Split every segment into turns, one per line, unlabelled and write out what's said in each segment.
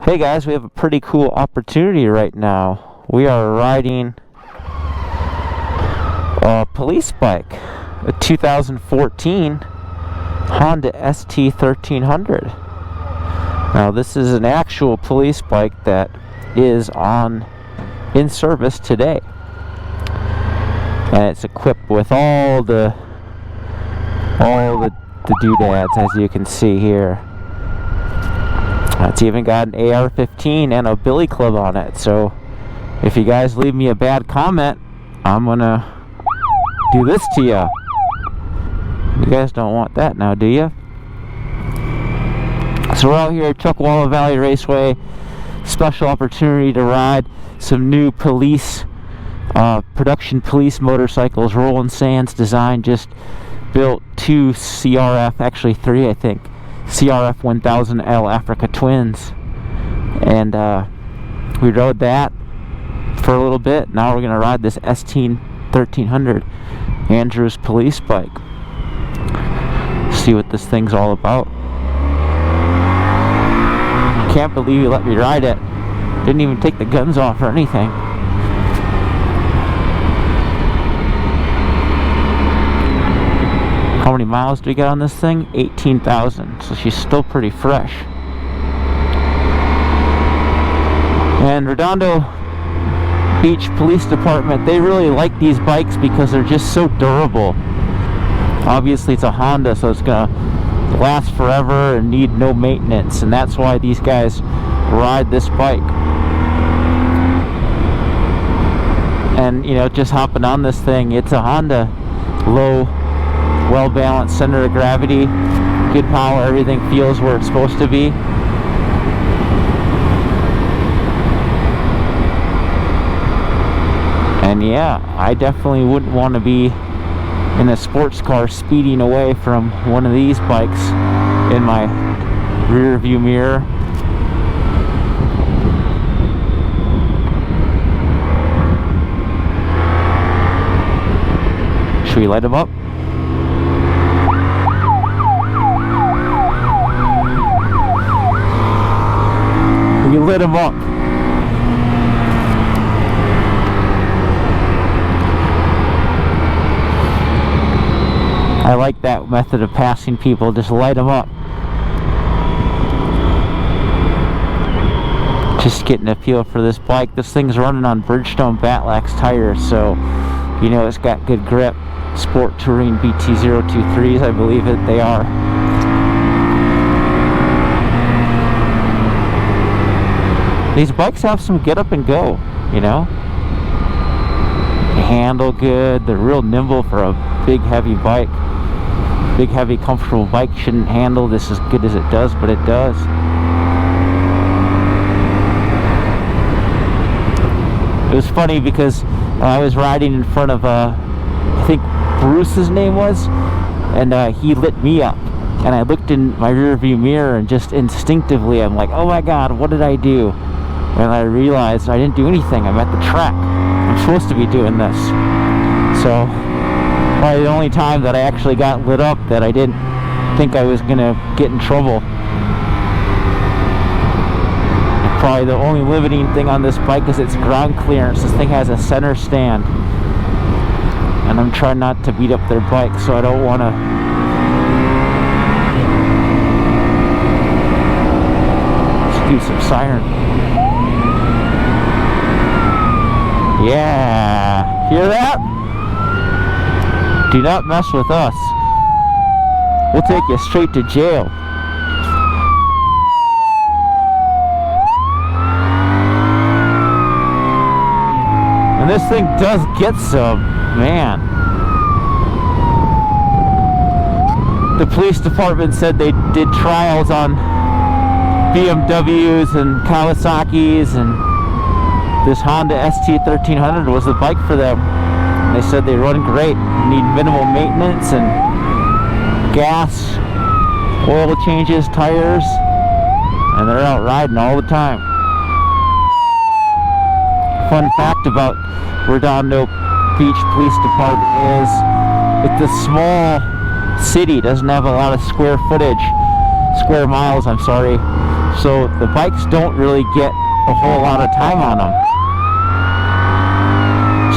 Hey guys, we have a pretty cool opportunity right now. We are riding a police bike, a 2014 Honda ST1300. Now this is an actual police bike that is in service today. And it's equipped with all the doodads, as you can see here. It's even got an AR-15 and a billy club on it. So if you guys leave me a bad comment, I'm gonna do this to you. You guys don't want that now, do you? So we're out here at Chuckwalla Valley Raceway. Special opportunity to ride some new production police motorcycles. Roland Sands Design just built two CRF, actually three I think, CRF 1000L Africa Twins, and we rode that for a little bit. Now we're gonna ride this ST1300 Andrews police bike. See what this thing's all about. Can't believe you let me ride it. Didn't even take the guns off or anything. How many miles do we get on this thing? 18,000. So she's still pretty fresh. And Redondo Beach Police Department, they really like these bikes because they're just so durable. Obviously it's a Honda, so it's gonna last forever and need no maintenance, and that's why these guys ride this bike. And you know, just hopping on this thing, it's a Honda, low, well-balanced center of gravity, good power, everything feels where it's supposed to be. And yeah, I definitely wouldn't want to be in a sports car speeding away from one of these bikes in my rear view mirror. Should we light them up? We lit them up. I like that method of passing people, just light them up. Just getting a feel for this bike. This thing's running on Bridgestone Batlax tires, so you know it's got good grip. Sport Touring BT023s, I believe they are. These bikes have some get up and go, you know. They handle good, they're real nimble for a big heavy bike. Big heavy comfortable bike shouldn't handle this as good as it does, but it does. It was funny because I was riding in front of I think Bruce's name was, and he lit me up, and I looked in my rear view mirror and just instinctively I'm like, oh my god, what did I do? And I realized I didn't do anything. I'm at the track. I'm supposed to be doing this. So probably the only time that I actually got lit up that I didn't think I was gonna get in trouble. Probably the only limiting thing on this bike is its ground clearance. This thing has a center stand, and I'm trying not to beat up their bike, so I don't want to. Let's do some siren. Yeah, hear that? Do not mess with us. We'll take you straight to jail. And this thing does get some, man. The police department said they did trials on BMWs and Kawasaki's, and this Honda ST1300 was the bike for them. And they said they run great, need minimal maintenance and gas, oil changes, tires, and they're out riding all the time. Fun fact about Redondo Beach Police Department is it's a small city, doesn't have a lot of square miles, I'm sorry. So the bikes don't really get a whole lot of time on them.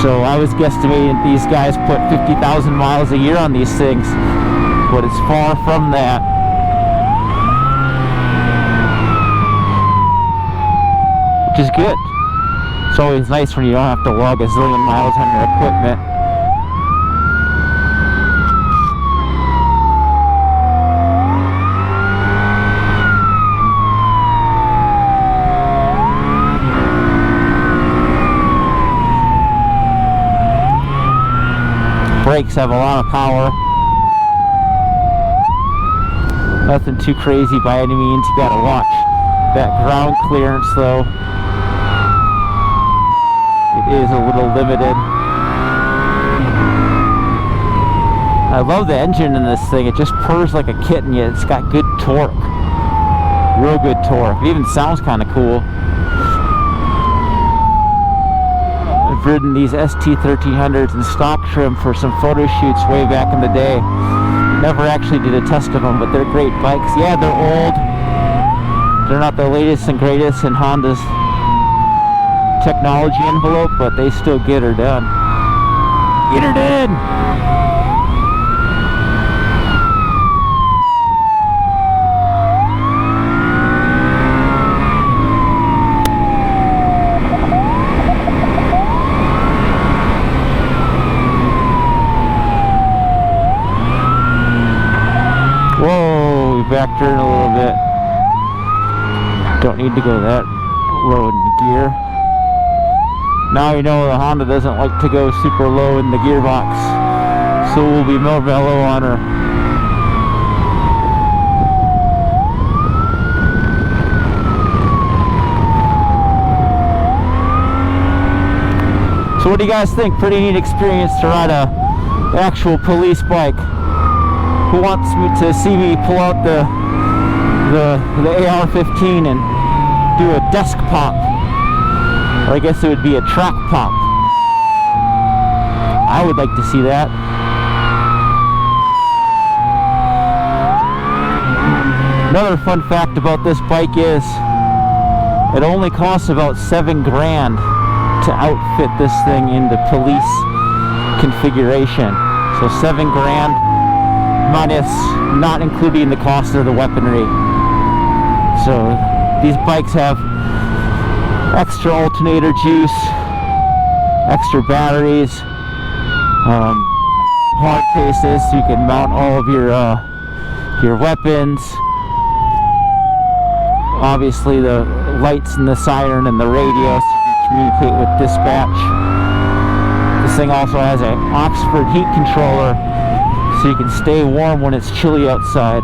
So I was guesstimating these guys put 50,000 miles a year on these things, but it's far from that. Which is good. It's always nice when you don't have to log a zillion miles on your equipment. Brakes have a lot of power. Nothing too crazy by any means. You gotta watch that ground clearance though. It is a little limited. I love the engine in this thing. It just purrs like a kitten, yet it's got good torque. Real good torque. It even sounds kind of cool. I've ridden these ST1300s in stock trim for some photo shoots way back in the day. Never actually did a test of them, but they're great bikes. Yeah, they're old. They're not the latest and greatest in Honda's technology envelope, but they still get her done. Get her done! Whoa, we backed her in a little bit. Don't need to go that low in the gear. Now you know the Honda doesn't like to go super low in the gearbox, so we'll be more mellow on her. So what do you guys think? Pretty neat experience to ride a actual police bike. Who wants me to see me pull out the AR-15 and do a desk pop? Or I guess it would be a track pop. I would like to see that. Another fun fact about this bike is it only costs about $7 grand to outfit this thing in the police configuration. So $7 grand minus not including the cost of the weaponry. So these bikes have extra alternator juice, extra batteries, hard cases so you can mount all of your weapons. Obviously the lights and the siren and the radio so you can communicate with dispatch. This thing also has an Oxford heat controller so you can stay warm when it's chilly outside.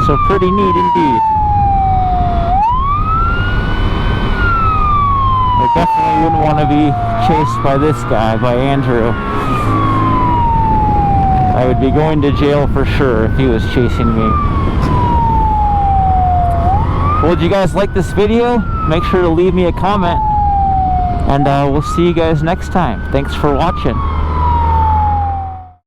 So pretty neat indeed. I definitely wouldn't want to be chased by this guy, by Andrew. I would be going to jail for sure if he was chasing me. Well, did you guys like this video? Make sure to leave me a comment. And we'll see you guys next time. Thanks for watching.